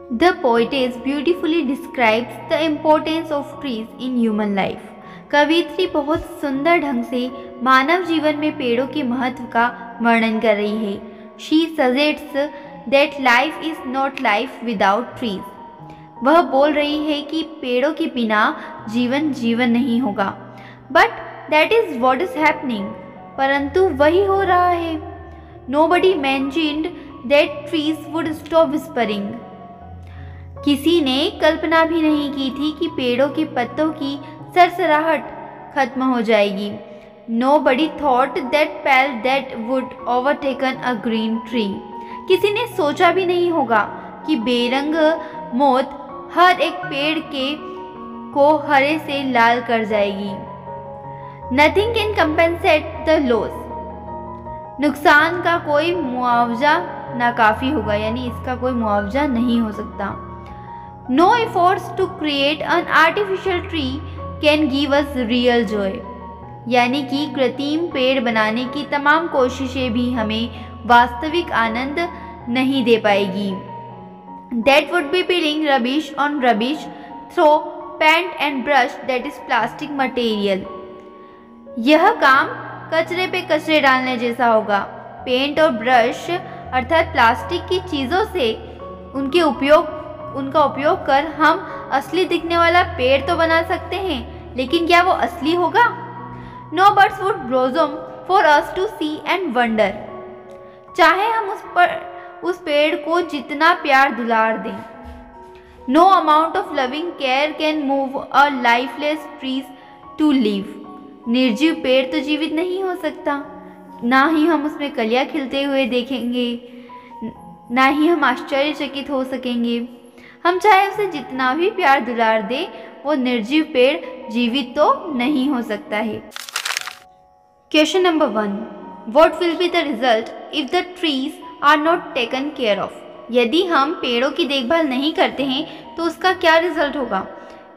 The poetess beautifully describes the importance of trees in human life. कवियत्री बहुत सुंदर ढंग से मानव जीवन में पेड़ों के महत्व का वर्णन कर रही है. She suggests that life is not life without trees. वह बोल रही है कि पेड़ों के बिना जीवन नहीं होगा. But that is what is happening. परंतु वही हो रहा है. Nobody mentioned that trees would stop whispering. किसी ने कल्पना भी नहीं की थी कि पेड़ों के पत्तों की सरसराहट खत्म हो जाएगी. Nobody thought that pale death would overtaken a green tree. किसी ने सोचा भी नहीं होगा कि बेरंग मौत हर एक पेड़ को हरे से लाल कर जाएगी. Nothing can compensate the loss. नुकसान का कोई मुआवजा नाकाफी होगा, यानी इसका कोई मुआवजा नहीं हो सकता. No efforts to create an artificial tree can give us real joy. यानी कि कृत्रिम पेड़ बनाने की तमाम कोशिशें भी हमें वास्तविक आनंद नहीं दे पाएगी. That would be piling rubbish on rubbish through paint and brush that is plastic material. यह काम कचरे पे कचरे डालने जैसा होगा. पेंट और ब्रश अर्थात प्लास्टिक की चीज़ों से उनका उपयोग कर हम असली दिखने वाला पेड़ तो बना सकते हैं, लेकिन क्या वो असली होगा? No birds would blossom for us to see and wonder. चाहे हम उस पेड़ को जितना प्यार दुलार दें. No amount of loving care can move a lifeless trees to live. निर्जीव पेड़ तो जीवित नहीं हो सकता. ना ही हम उसमें कलियां खिलते हुए देखेंगे, ना ही हम आश्चर्यचकित हो सकेंगे. हम चाहे उसे जितना भी प्यार दुलार दे, वो निर्जीव पेड़ जीवित तो नहीं हो सकता है. Question number 1. What will be the result if the trees are not taken care of? यदि हम पेड़ों की देखभाल नहीं करते हैं तो उसका क्या रिजल्ट होगा?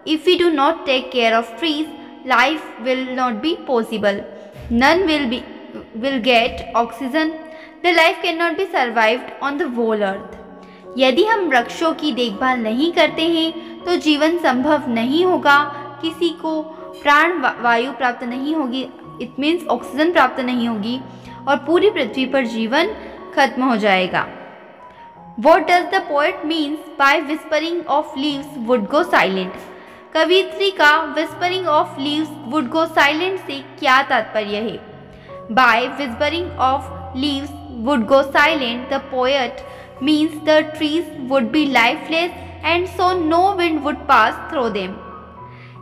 If we do not take care of trees, life will not be possible. None will get oxygen. The life cannot be survived on the whole earth. यदि हम वृक्षों की देखभाल नहीं करते हैं तो जीवन संभव नहीं होगा. किसी को प्राण वायु प्राप्त नहीं होगी, इट मीन्स ऑक्सीजन प्राप्त नहीं होगी, और पूरी पृथ्वी पर जीवन खत्म हो जाएगा. What does the poet means by whispering of leaves would go silent? कवियत्री का whispering of leaves would go silent से क्या तात्पर्य है? By whispering of leaves would go silent, the poet means the trees would be lifeless and so no wind would pass through them.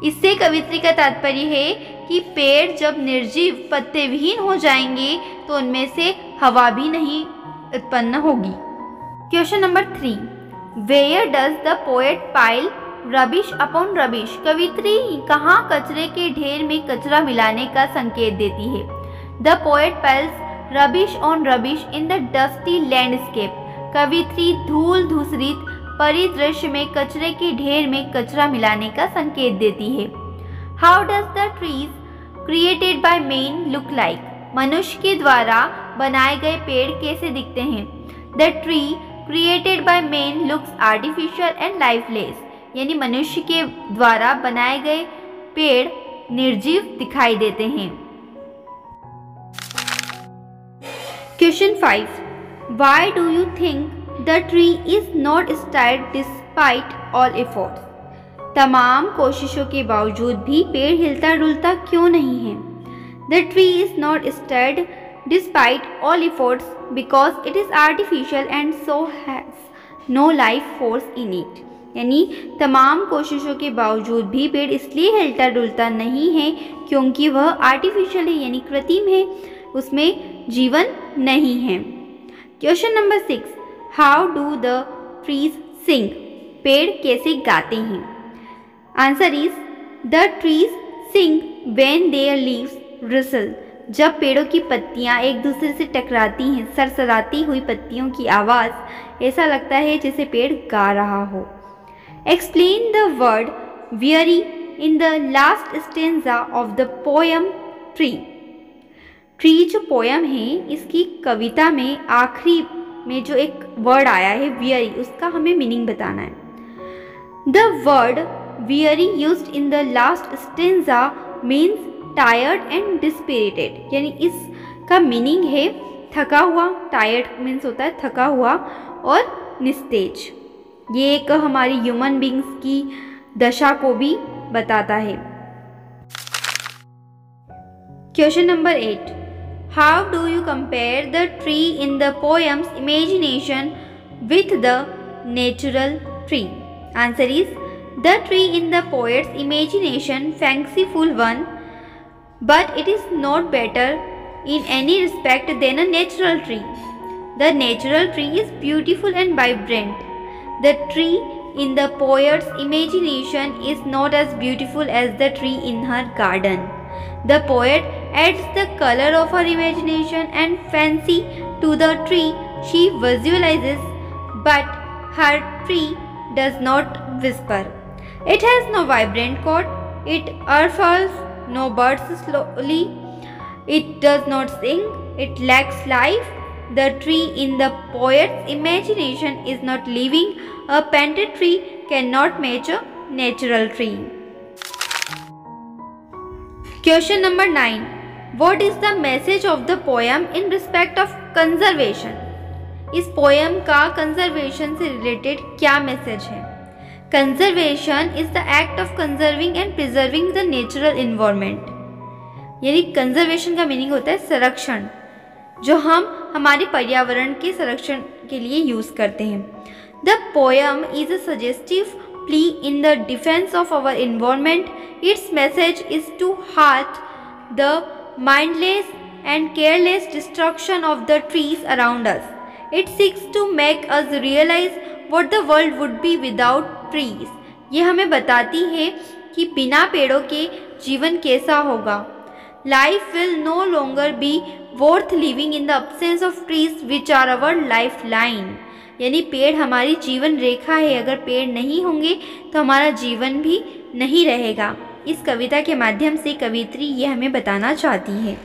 इससे कवियत्री का तात्पर्य है कि पेड़ जब निर्जीव पत्ते विहीन हो जाएंगे तो उनमें से हवा भी नहीं उत्पन्न होगी. Question number 3. Where does the poet pile rubbish upon rubbish? कवियत्री कहाँ कचरे के ढेर में कचरा मिलाने का संकेत देती है? The poet piles rubbish on rubbish in the dusty landscape. कवियत्री धूल धूसरित परिदृश्य में कचरे के ढेर में कचरा मिलाने का संकेत देती है. How does the trees created by man look like? मनुष्य के द्वारा बनाए गए पेड़ कैसे दिखते हैं? The tree created by man looks artificial and lifeless. यानी मनुष्य के द्वारा बनाए गए पेड़ निर्जीव दिखाई देते हैं. Question 5. Why do you think the tree is not stirred despite all efforts? तमाम कोशिशों के बावजूद भी पेड़ हिलता डुलता क्यों नहीं है? The tree is not stirred despite all efforts because it is artificial and so has no life force in it. यानी तमाम कोशिशों के बावजूद भी पेड़ इसलिए हिलता डुलता नहीं है क्योंकि वह आर्टिफिशियल है, यानी कृत्रिम है, उसमें जीवन नहीं है. Question number 6. How do the trees sing? पेड़ कैसे गाते हैं? Answer is the trees sing when their leaves rustle. जब पेड़ों की पत्तियां एक दूसरे से टकराती हैं, सरसराती हुई पत्तियों की आवाज़ ऐसा लगता है जैसे पेड़ गा रहा हो. Explain the word weary in the last stanza of the poem tree. Tree जो पोयम है इसकी कविता में आखिरी में जो एक वर्ड आया है weary, उसका हमें मीनिंग बताना है। The word weary used in the last stanza means tired and dispirited, यानी इसका मीनिंग है थका हुआ, टायर्ड मीन्स होता है थका हुआ, और निस्तेज। ये एक हमारी ह्यूमन बींग्स की दशा को भी बताता है। Question number 8, how do you compare the tree in the poems imagination with the natural tree? Answer is the tree in the poets imagination fanciful one, but it is not better in any respect than a natural tree. The natural tree is beautiful and vibrant. The tree in the poet's imagination is not as beautiful as the tree in her garden. The poet adds the color of her imagination and fancy to the tree she visualizes, but her tree does not whisper. It has no vibrant coat, it unfurls no birds slowly, it does not sing, it lacks life. The tree in the poet's imagination is not living. A painted tree cannot match a natural tree. Question number 9. What is the message of the poem in respect of conservation? इस poem का conservation से related क्या message है? Conservation is the act of conserving and preserving the natural environment, यानी conservation का meaning होता है संरक्षण, जो हम हमारे पर्यावरण के संरक्षण के लिए यूज करते हैं। The poem is a suggestive plea in the defence of our environment. Its message is to heart the mindless and careless destruction of the trees around us. It seeks to make us realise what the world would be without trees. ये हमें बताती है कि बिना पेड़ों के जीवन कैसा होगा. Life will no longer be worth living in the absence of trees which are our lifeline. यानी पेड़ हमारी जीवन रेखा है, अगर पेड़ नहीं होंगे तो हमारा जीवन भी नहीं रहेगा. इस कविता के माध्यम से कवियत्री ये हमें बताना चाहती है.